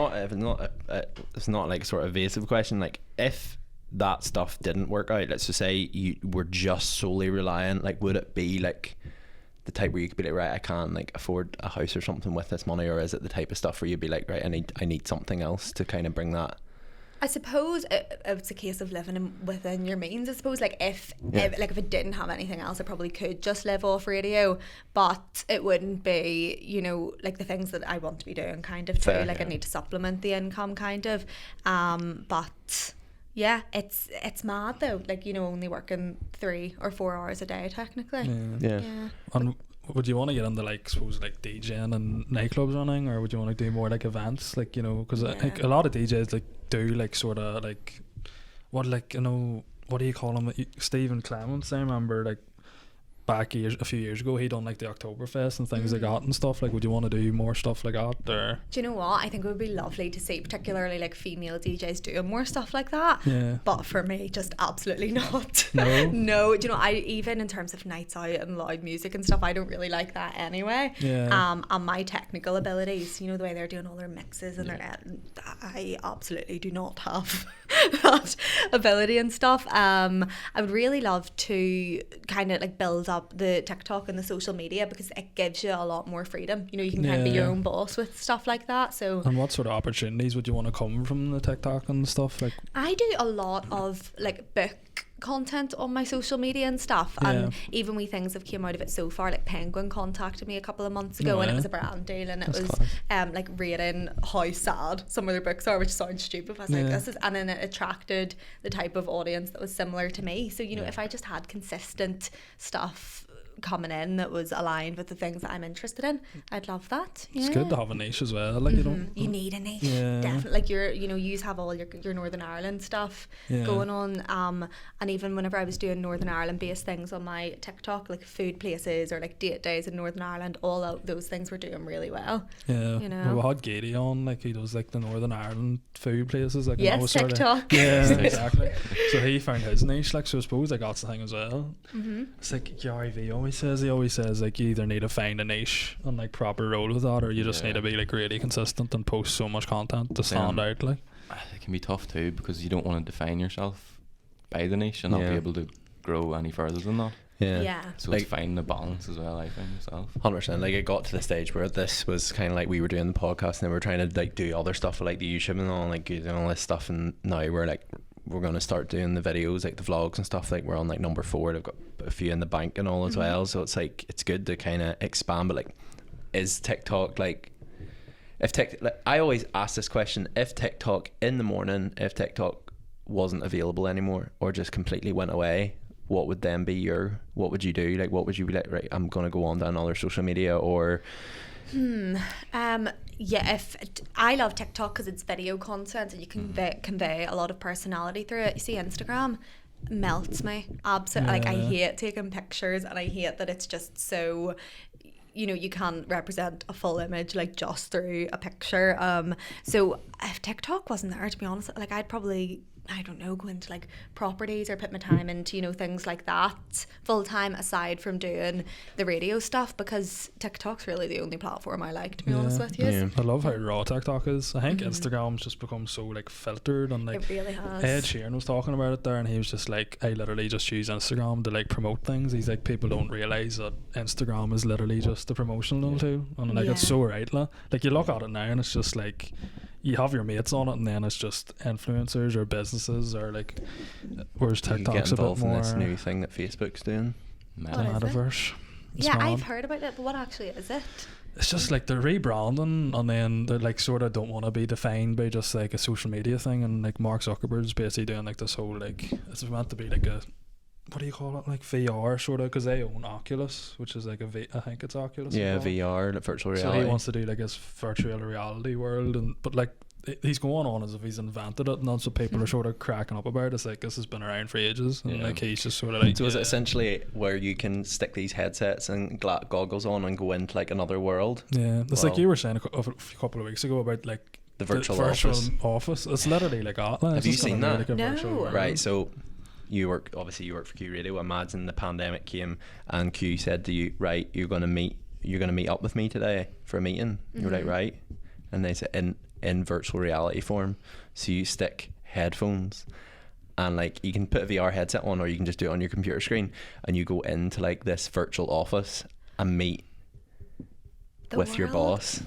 not like sort of evasive question, like, if that stuff didn't work out, let's just say you were just solely reliant, like, would it be like the type where you could be like, right, I can't like afford a house or something with this money, or is it the type of stuff where you'd be like, right, I need something else to kind of bring that? I suppose it's a case of living within your means. I suppose, like, if it didn't have anything else, I probably could just live off radio, but it wouldn't be, you know, like the things that I want to be doing, kind of, too. Fair, like, I need to supplement the income, kind of. But yeah, it's mad though, like, you know, only working 3 or 4 hours a day technically. Yeah. And would you want to get into, like, suppose, like, DJing and nightclubs running, or would you want to do more like events, like, you know, because like a lot of DJs like do like sort of like what, like, you know, what do you call him, Stephen Clements, I remember, like, back a few years ago, he done like the Oktoberfest and things like that and stuff. Like, would you want to do more stuff like that, or? Do you know what, I think it would be lovely to see particularly like female DJs doing more stuff like that. Yeah. But for me, just absolutely not. No. Do you know, I, even in terms of nights out and loud music and stuff, I don't really like that anyway. And my technical abilities, you know, the way they're doing all their mixes and I absolutely do not have that ability and stuff. I would really love to kind of like build up the TikTok and the social media, because it gives you a lot more freedom. You know, you can kind of be your own boss with stuff like that. So, and what sort of opportunities would you want to come from the TikTok and stuff? Like, I do a lot of like book content on my social media and stuff, and even wee things have came out of it so far. Like Penguin contacted me a couple of months ago, and it was a brand deal, and it was like rating how sad some of their books are, which sounds stupid. I was like, this is, and then it attracted the type of audience that was similar to me. So, you know, if I just had consistent stuff coming in that was aligned with the things that I'm interested in, I'd love that. It's good to have a niche as well. Like, you need a niche, definitely. Like, you have all your Northern Ireland stuff going on, and even whenever I was doing Northern Ireland based things on my TikTok, like food places or like date days in Northern Ireland, all of those things were doing really well. You know, we had Gady on, like, he does like the Northern Ireland food places, like, yes, TikTok. Exactly. So he found his niche, like, so I suppose like that's the thing as well. It's like Gary V always says like, you either need to find a niche and like proper roll with that, or you just need to be like really consistent and post so much content to stand out. Like, it can be tough too, because you don't want to define yourself by the niche and not be able to grow any further than that. Yeah. So Like- it's finding the balance as well, I think, myself. 100%. Like, it got to the stage where this was kind of like we were doing the podcast and then we were trying to like do other stuff with like the YouTube and all, like doing all this stuff, and now we're going to start doing the videos, like the vlogs and stuff. Like, we're on like number 4. They've got a few in the bank and all as well, so it's like it's good to kind of expand. But like, is TikTok like, I always ask this question: if TikTok in the morning, if TikTok wasn't available anymore or just completely went away, what would then be what would you do? Like, what would you be like, right, I'm going to go on to another social media? Or Yeah, I love TikTok because it's video content and you can convey a lot of personality through it. You see, Instagram melts me absolutely. Like, I hate taking pictures, and I hate that it's just so, you know, you can't represent a full image like just through a picture. So if TikTok wasn't there, to be honest, like, I'd probably, I don't know, go into like properties or put my time into, you know, things like that full time, aside from doing the radio stuff, because TikTok's really the only platform I like, to be honest with you. Yeah. I love how raw TikTok is. I think Instagram's just become so like filtered, and like It really has. Ed Sheeran was talking about it there, and he was just like, I literally just use Instagram to like promote things. He's like, people don't realise that Instagram is literally just a promotional tool, and like it's so right, like you look at it now and it's just like you have your mates on it, and then it's just influencers or businesses, or like, whereas you get TikTok's a bit involved in more this new thing that Facebook's doing. Mad. What is it? metaverse. It's Yeah, mad. I've heard about it, but what actually is it? It's just like they're rebranding, and then they like sort of don't want to be defined by just like a social media thing, and like Mark Zuckerberg's basically doing like this whole, like, it's meant to be like a, what do you call it, like VR sort of, because they own Oculus, which is like I think it's Oculus. Yeah, they call it. VR, like virtual So reality. he wants to do like his virtual reality world, and but like he's going on as if he's invented it, and that's what people are sort of cracking up about. It's like, this has been around for ages, and Yeah. like he's just sort of like, So is it essentially where you can stick these headsets and goggles on and go into like another world? yeah, it's Well, like you were saying a couple of weeks ago about like The virtual office. It's literally like that. Have you seen that? Like a No. virtual world. Right, so you work for Q Radio. Imagine the pandemic came and Q said to you, right, you're gonna meet up with me today for a meeting. You're like, right, and they said in virtual reality form. So you stick headphones, and like you can put a VR headset on, or you can just do it on your computer screen, and you go into like this virtual office and meet with your world. boss.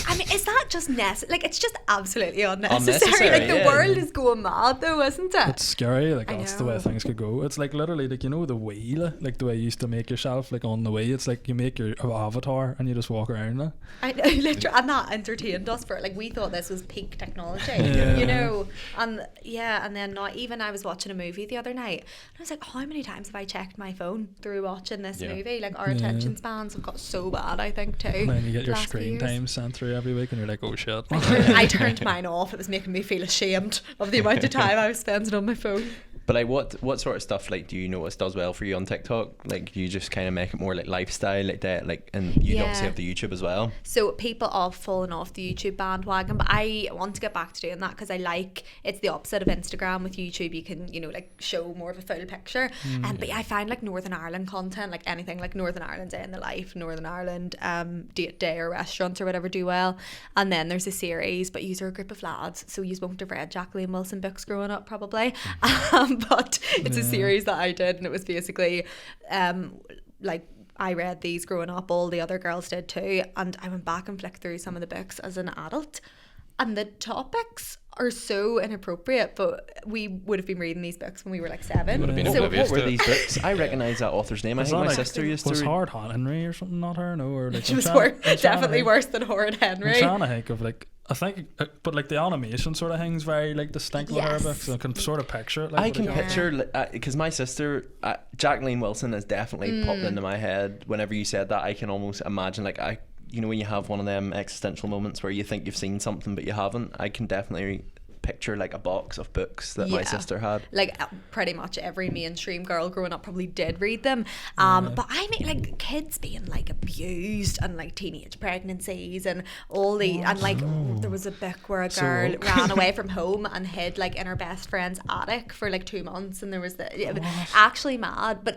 I mean, is that just like, it's just absolutely unnecessary. Unnecessary, Like, the yeah. world is going mad though, isn't it? It's scary, like I that's the way know. things could go. It's like literally like, you know, the wheel, like the way you used to make yourself like on the way. It's like you make your avatar and you just walk around there. I know, literally, and that entertained us for, like, we thought this was peak technology, Yeah. you know. And yeah, and then not even, I was watching a movie the other night, and I was like, how many times have I checked my phone through watching this Yeah. movie? Like, our attention spans have got so bad, I think, too. And then you get the your last few screen years. time sent through every week, and you're like, oh shit. I turned mine off. It was making me feel ashamed of the amount of time I was spending on my phone. But like, what sort of stuff like do you notice does well for you on TikTok? Like, do you just kind of make it more like lifestyle, like that, like, and you obviously Yeah. have the YouTube as well. So people have fallen off the YouTube bandwagon, but I want to get back to doing that because I like, it's the opposite of Instagram. With YouTube, you can, you know, like, show more of a full picture. But I find like Northern Ireland content, like anything like Northern Ireland Day in the Life, Northern Ireland date day or restaurants or whatever do well. And then there's a series, but you're a group of lads, so you won't have read Jacqueline Wilson books growing up probably. But it's a series that I did, and it was basically like, I read these growing up, all the other girls did too, and I went back and flicked through some of the books as an adult, and the topics are so inappropriate, but we would have been reading these books when we were like 7. Would have been What, oblivious what were to it. these books? I recognise that author's name. I Was think that my like- sister used to Was read. Howard Henry or something not her? No, or like She I'm was trying- I'm trying to definitely think- worse than Howard I'm Henry. trying to think of like, I think, but like the animation sort of thing's very like distinct with her Yes. books. So I can sort of picture it. Like, I what can it is. picture, because my sister, Jacqueline Wilson, has definitely popped into my head. Whenever you said that, I can almost imagine, like, you know, when you have one of them existential moments where you think you've seen something but you haven't. I can definitely picture like a box of books that my Yeah. sister had. Like, pretty much every mainstream girl growing up probably did read them. But I mean, like, kids being like abused, and like teenage pregnancies, and all the, and like there was a book where a girl ran away from home and hid like in her best friend's attic for like 2 months, and there was it was actually mad. But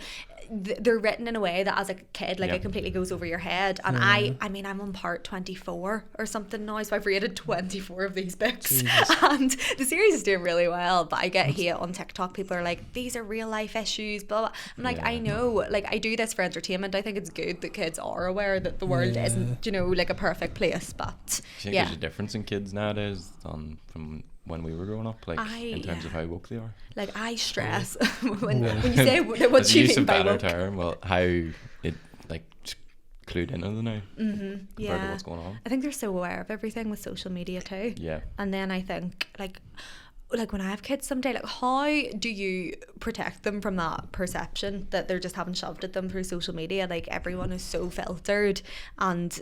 they're written in a way that as a kid, like, it completely goes over your head. And I mean, I'm on part 24 or something now, so I've rated 24 of these books. Jesus. And the series is doing really well, but I get hate on TikTok. People are like, these are real life issues, blah, blah. I'm like, I know, like, I do this for entertainment. I think it's good that kids are aware that the world isn't, you know, like a perfect place, but I think there's a difference in kids nowadays from when we were growing up, like, in terms of how woke they are. Like, I stress when you say what do you mean by woke? Term, well, how it, like, clued into the now compared to what's going on. I think they're so aware of everything with social media too. Yeah. And then I think like when I have kids someday, like, how do you protect them from that perception that they're just having shoved at them through social media? Like, everyone is so filtered, and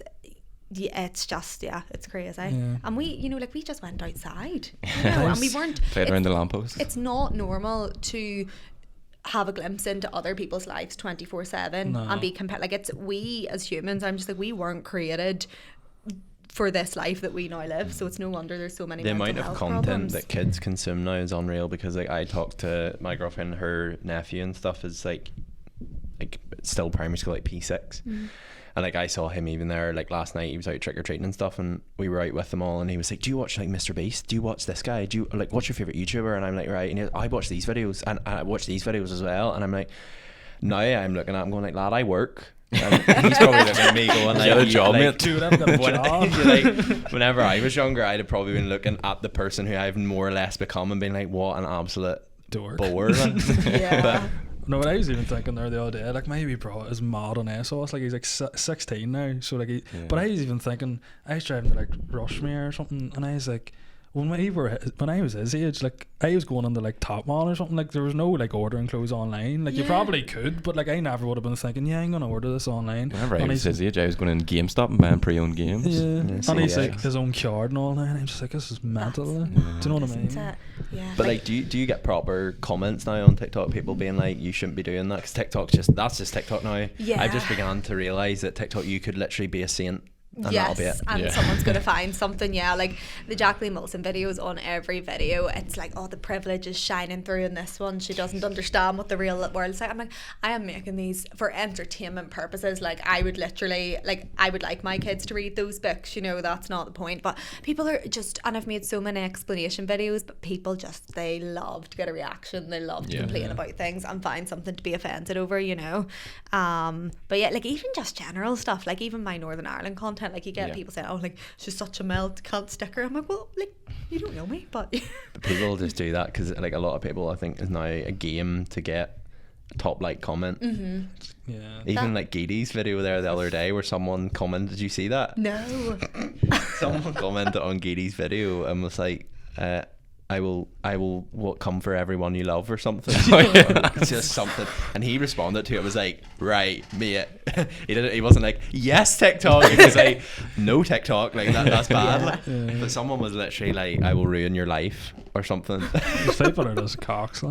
it's just it's crazy. And we, you know, like, we just went outside, you know, and we weren't played around the lamppost. It's not normal to have a glimpse into other people's lives 24/7 and be compared. Like, it's, we as humans, I'm just like, we weren't created for this life that we now live, so it's no wonder there's so many the mental amount of health content problems that kids consume now is unreal, because like I talked to my girlfriend, her nephew and stuff is like still primary school, like P6, and like I saw him even there, like last night he was out trick-or-treating and stuff, and we were out with them all, and he was like, do you watch like Mr. Beast, do you watch this guy, do you like, what's your favorite YouTuber? And I'm like, right. And he goes, I watch these videos, and I watch these videos as well. And I'm like, now I'm looking at him going like, lad, I work. And he's probably looking at me going like, you have a job, like, mate. Dude, I've got a job. like, whenever I was younger, I'd have probably been looking at the person who I've more or less become and been like, what an absolute dork. bore. yeah. No, what I was even thinking there the other day, like, my wee bro is mad on ASOS, like, he's like 16 now, so like but I was even thinking, I was driving to like Rushmere or something, and I was like, when I was his age, like, I was going into like Top Mall or something, like, there was no like ordering clothes online, like, you probably could, but like, I never would have been thinking, I'm gonna order this online. Whenever I was his age, I was going in GameStop and buying pre-owned games. And he's like his own card and all that, and I'm just like, this is mental. Do you know what I mean? Yeah. But like, do you get proper comments now on TikTok, people being like, you shouldn't be doing that, because that's just TikTok now. I've just begun to realise that TikTok, you could literally be a saint, and that'll be it. And someone's gonna find something. Like the Jacqueline Wilson videos, on every video it's like, oh, the privilege is shining through in this one, she doesn't understand what the real world's like. I'm like, I am making these for entertainment purposes. Like, I would literally, like, I would like my kids to read those books, you know, that's not the point. But people are just, and I've made so many explanation videos, but people just, they love to get a reaction, they love to complain about things and find something to be offended over, you know. But yeah, like, even just general stuff, like even my Northern Ireland content, like, you get people saying, oh, like, she's such a melt, can't stick her. I'm like, well, like, you don't know me, but But people just do that because, like, a lot of people, I think, is now a game to get a top like comment. Even like Geedy's video there the other day, where someone commented, did you see that? No. Someone commented on Geedy's video and was like, I will what come for everyone you love or something. It's just something. And he responded to it, was like, right, mate. He wasn't like, yes, TikTok. He was like, no TikTok, like that's bad. But someone was literally like, I will ruin your life or something. Just people are just cocks.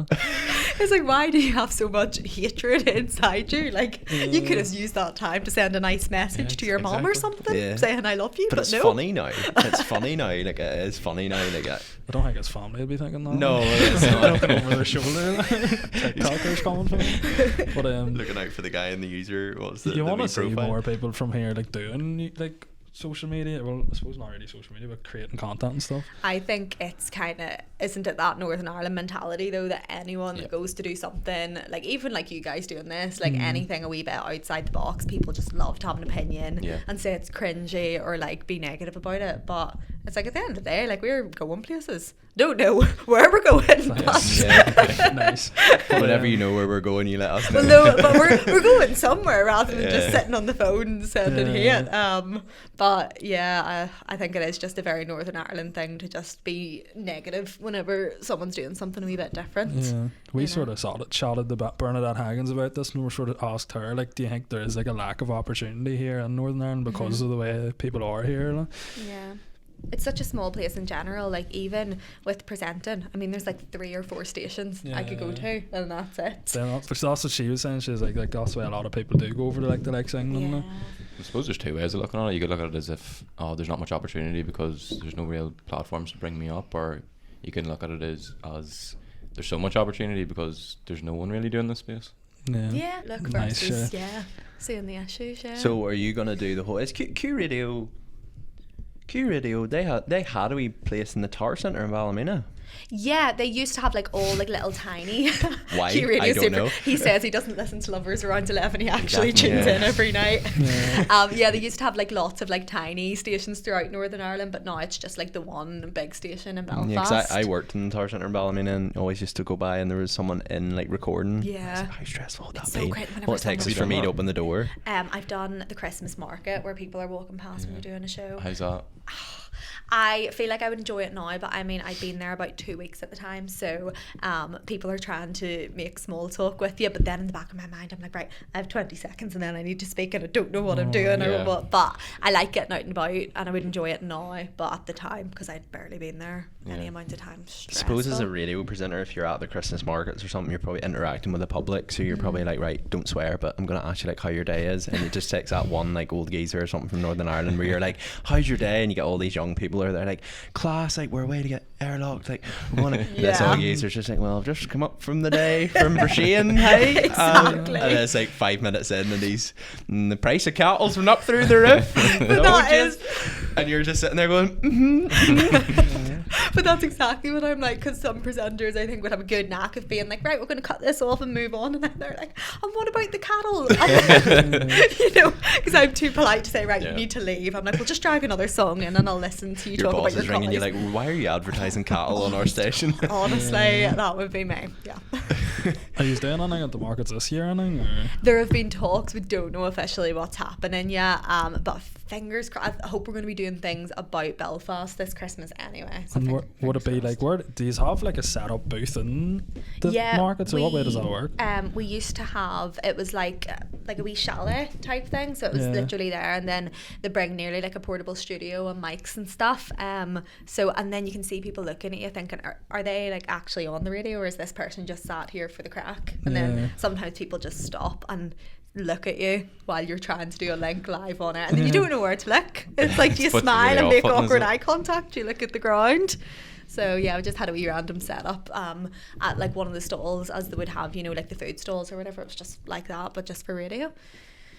It's like, why do you have so much hatred inside you? Like, you could have used that time to send a nice message to your mom or something, saying I love you. But it's no. funny now. It's funny now. Like, it is funny now. Like, I don't think his family would be thinking that. no, it's not. Looking over their shoulder. TikTokers coming for me. But looking out for the guy in the user. What's the? You want to see profile? more people from here like doing like social media. Well, I suppose not really social media, but creating content and stuff. I think it's kind of, isn't it that Northern Ireland mentality though, that anyone that goes to do something, like even like you guys doing this, like anything a wee bit outside the box, people just love to have an opinion and say it's cringy or like be negative about it. But it's like, at the end of the day, like, we're going places. Don't know where we're going. Nice. Nice. Whenever you know where we're going, you let us know. Well, no, but we're going somewhere rather than just sitting on the phone sending hate. But yeah, I think it is just a very Northern Ireland thing to just be negative whenever someone's doing something a wee bit different. Yeah, we sort of chatted about Bernadette Haggins about this, and we sort of asked her, like, do you think there is like a lack of opportunity here in Northern Ireland because of the way people are here? Like? Yeah. It's such a small place in general, like even with presenting, I mean, there's like 3 or 4 stations I could go to, and that's it. But that's what she was saying. She was like that's why a lot of people do go over to like the likes of England. I suppose there's 2 ways of looking at it. You could look at it as if, oh, there's not much opportunity because there's no real platforms to bring me up, or you can look at it as there's so much opportunity because there's no one really doing this space. Yeah. Look Nice, versus seeing the issues. So are you gonna do the whole? Is Q Radio? They had a wee place in the Tower Centre in Ballymena. Yeah, they used to have like all like little tiny Why? Q Radio I don't Super. know. He says he doesn't listen to Lovers around 11. He actually Exactly. tunes Yeah. in every night. Yeah. They used to have like lots of like tiny stations throughout Northern Ireland, but now it's just like the one big station in Belfast. Yeah, because I worked in the Tower Centre in Ballymena and always used to go by and there was someone in like recording. Yeah. I was like, how stressful would that It's so be? great whenever What it takes someone- is for me to open the door. I've done the Christmas market where people are walking past when you're doing a show. How's that? I feel like I would enjoy it now, but I mean, I'd been there about 2 weeks at the time, so people are trying to make small talk with you, but then in the back of my mind, I'm like, right, I have 20 seconds and then I need to speak and I don't know what I'm doing or yeah. what, but I like getting out and about and I would enjoy it now, but at the time, because I'd barely been there any Yeah. amount of time, I stressful. suppose as a radio presenter, if you're at the Christmas markets or something, you're probably interacting with the public, so you're probably like, right, don't swear, but I'm going to ask you like how your day is, and it just takes that one like old geezer or something from Northern Ireland where you're like, how's your day? And you get all these young people who are there like, class, like we're away to get airlocked, like we want to. That's all geezer's just like, well, I've just come up from the day from Preshow, hey. Exactly. And it's like 5 minutes in, and the price of cattle's went up through the roof. But that is- and you're just sitting there going, But that's exactly what I'm like, because some presenters I think would have a good knack of being like, right, we're going to cut this off and move on, and then they're like, and what about the cattle? Because I'm too polite to say, right, you Yeah. need to leave. I'm like, well, just drag another song in and I'll listen to you your talk boss about is your ringing you cows. like, why are you advertising cattle on our station? Honestly, that would be me. Yeah. Are you doing anything at the markets this year? Anything? Or? There have been talks. We don't know officially what's happening yet. But fingers crossed. I hope we're going to be doing things about Belfast this Christmas anyway. So And would it be fingers like, crossed. where do you have like a set up booth in the Yeah, markets, or what way does that work? We used to have, it was like a wee chalet type thing, so it was Yeah. literally there, and then they bring nearly like a portable studio and mics and stuff. So and then you can see people looking at you thinking, are they like actually on the radio, or is this person just sat here for the crack? And Yeah. then sometimes people just stop and look at you while you're trying to do a link live on it, and then you don't know where to look. It's like, do you It's smile really and make off-putting, awkward isn't it? eye contact? Do you look at the ground? So yeah, we just had a wee random setup at like one of the stalls, as they would have, like the food stalls or whatever. It was just like that, but just for radio.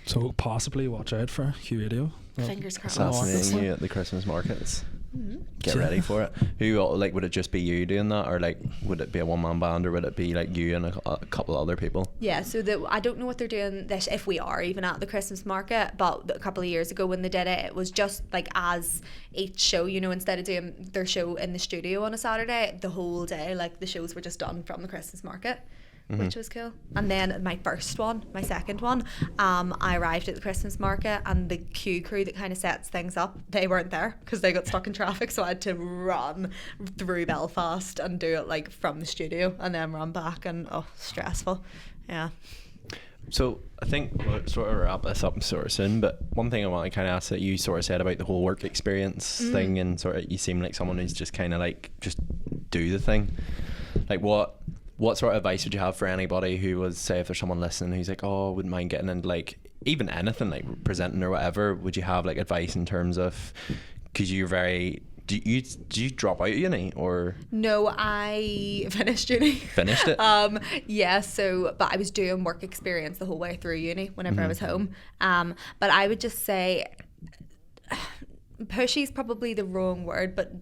So possibly watch out for Q Radio. Fingers crossed. Assassinating you at the Christmas markets. Get Yeah. ready for it. Who like would it just be you doing that, or like would it be a one-man band, or would it be like you and a couple of other people? Yeah, so I don't know what they're doing this, if we are even at the Christmas market, but a couple of years ago when they did it, it was just like as each show, instead of doing their show in the studio on a Saturday, the whole day, like the shows were just done from the Christmas market. Which was cool. And then my second one, I arrived at the Christmas market, and the Q crew that kind of sets things up, they weren't there because they got stuck in traffic, so I had to run through Belfast and do it like from the studio and then run back, and stressful. Yeah. So I think we'll sort of wrap this up sort of soon, but one thing I want to kind of ask that you sort of said about the whole work experience thing, and sort of you seem like someone who's just kind of like just do the thing. Like what sort of advice would you have for anybody who was, say, if there's someone listening who's like, oh, wouldn't mind getting into like even anything like presenting or whatever? Would you have like advice in terms of, because you're very, do you drop out of uni or? No, I finished uni. Finished it? Yeah, but I was doing work experience the whole way through uni whenever I was home. But I would just say, pushy is probably the wrong word, but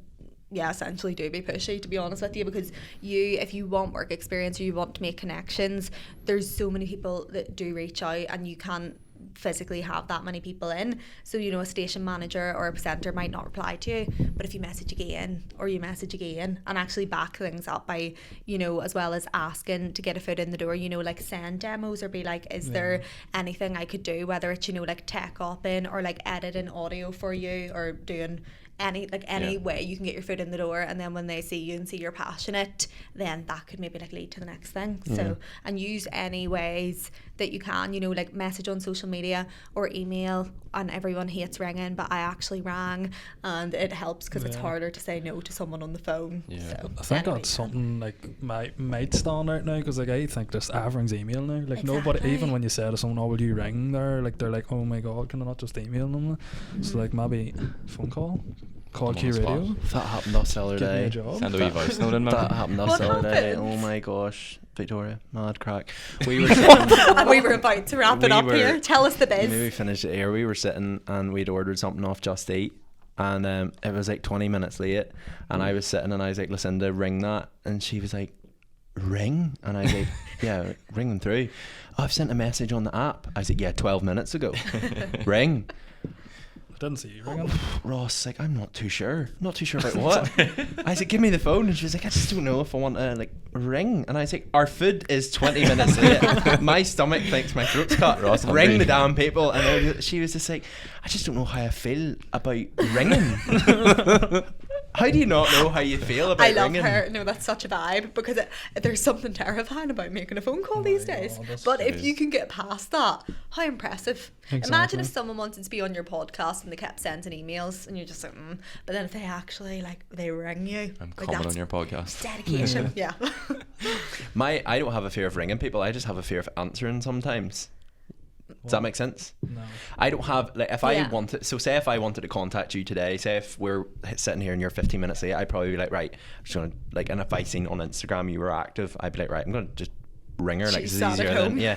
yeah, essentially do be pushy, to be honest with you, because if you want work experience or you want to make connections, there's so many people that do reach out, and you can't physically have that many people in. So a station manager or a presenter might not reply to you, but if you message again and actually back things up by as well as asking to get a foot in the door, like send demos or be like, is there anything I could do, whether it's like tech opping or like editing audio for you or doing any way you can get your foot in the door, and then when they see you and see you're passionate, then that could maybe like lead to the next thing. So, and use any ways that you can, like message on social media or email. And everyone hates ringing, but I actually rang, and it helps because it's harder to say no to someone on the phone. Yeah. So, I think anyway, that's something like might stand out now, because like I think just everyone's email now. Like nobody, Exactly. even when you say to someone, "Oh, will you ring?" There, like they're like, "Oh my god, can I not just email them?" So like maybe phone call. called I'm Q on the spot. Radio. That happened to us the other Give me a day. job. Send a wee voice note in, man. That happened to us What the other day. happened? Oh my gosh, Victoria, mad crack. We were sitting, And we were about to wrap it We up were- here. Tell us the biz. maybe we finished it here. We were sitting and we'd ordered something off Just Eat, and it was like 20 minutes late, and I was sitting and I was like, Lucinda, ring that, and she was like, ring? And I was like, yeah, ring them through. Oh, I've sent a message on the app. I was like, yeah, 12 minutes ago. Ring. I didn't see you ringing. Ross, like, I'm not too sure about what. I said, give me the phone, and she was like, I just don't know if I want to like ring. And I was like, our food is 20 minutes late. My stomach thinks my throat's cut. Ross, Ring hungry. the damn people. And she was just like, I just don't know how I feel about ringing. How do you not know how you feel about I love ringing? her. No, that's such a vibe because there's something terrifying about making a phone call these days. God, that's- But it if you is. can get past that, how impressive. Imagine Exactly. if someone wanted to be on your podcast and they kept sending emails and you're just like, but then if they actually like they ring you, I'm like coming that's on your podcast. dedication. Yeah. I don't have a fear of ringing people. I just have a fear of answering sometimes. Does that make sense? No. I don't have like if Yeah. I wanted. So say if I wanted to contact you today, say if we're sitting here and you're 15 minutes late, I'd probably be like, right, I'm just gonna like. And if I seen on Instagram you were active, I'd be like, right, I'm gonna just ring her. Like She's it's sat at easier than home. yeah.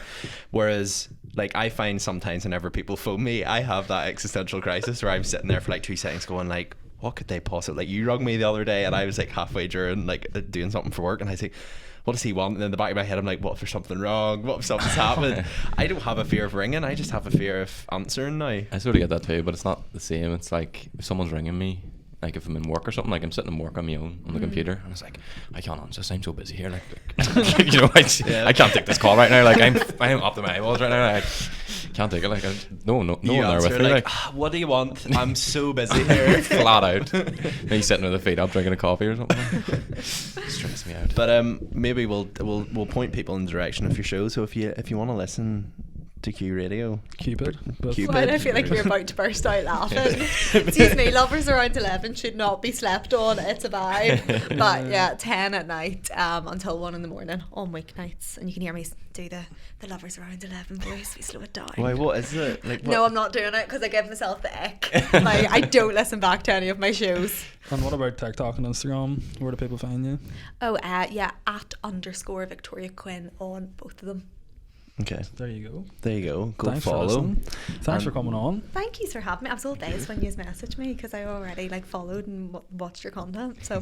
Whereas like I find sometimes whenever people phone me, I have that existential crisis where I'm sitting there for like 2 seconds going like, what could they possibly like? You rung me the other day and I was like halfway during like doing something for work and I say, what does he want? And in the back of my head I'm like, what if there's something wrong? What if something's happened? I don't have a fear of ringing. I just have a fear of answering now. I sort of get that too, but it's not the same. It's like if someone's ringing me, like if I'm in work or something, like I'm sitting in work on my own on the computer, and it's like I can't answer this. I'm so busy here, like you know, I can't take this call right now. Like I'm up to my eyeballs right now. I can't take it. Like no one there answer with me. Like "Ah, what do you want? I'm so busy here. flat out. And he's sitting with the feet up drinking a coffee or something. Stress me out. But maybe we'll point people in the direction of your show. So if you want to listen to Q Radio, Q-Pid. But Q-Pid. Why do I feel like you're about to burst out laughing? Excuse me, lovers around 11 should not be slept on. It's a vibe. But yeah, 10 at night until 1 in the morning on weeknights. And you can hear me do the lovers around 11 voice. We slow it down. why? What is it? Like what? No, I'm not doing it because I give myself the ick. Like, I don't listen back to any of my shows. And what about TikTok and Instagram? Where do people find you? Oh, yeah, @ Victoria Quinn on both of them. Okay, There you go. there you go. Go Thanks for follow. listening. Thanks for And- coming on. Thank you for having me. I was all days when you messaged me because I already like followed and watched your content. So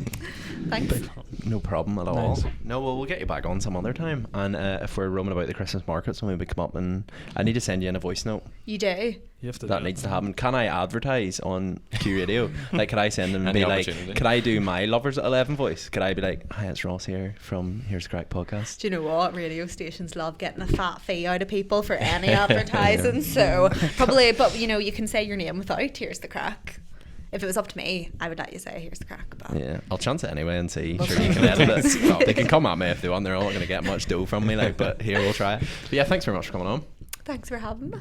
thanks. Big No problem at all. Nice. No, well, we'll get you back on some other time. And if we're roaming about the Christmas markets, when we come up, and I need to send you in a voice note. You do. You have to That do needs it. to happen. Can I advertise on Q Radio? Like, could I send them and Any be like, opportunity. could I do my Lovers at 11 voice? Could I be like, hi, it's Ross here from Here's the Craic podcast? Do you know what? Radio stations love getting a fat fee out of people for any advertising. So probably, but you know, you can say your name without Here's the Craic. If it was up to me, I would let you say Here's the Craic. But Yeah, I'll chance it anyway and see. Sure, you can edit it. Well, they can come at me if they want. They're not going to get much dough from me, like. But here, we'll try it. But yeah, thanks very much for coming on. thanks for having me.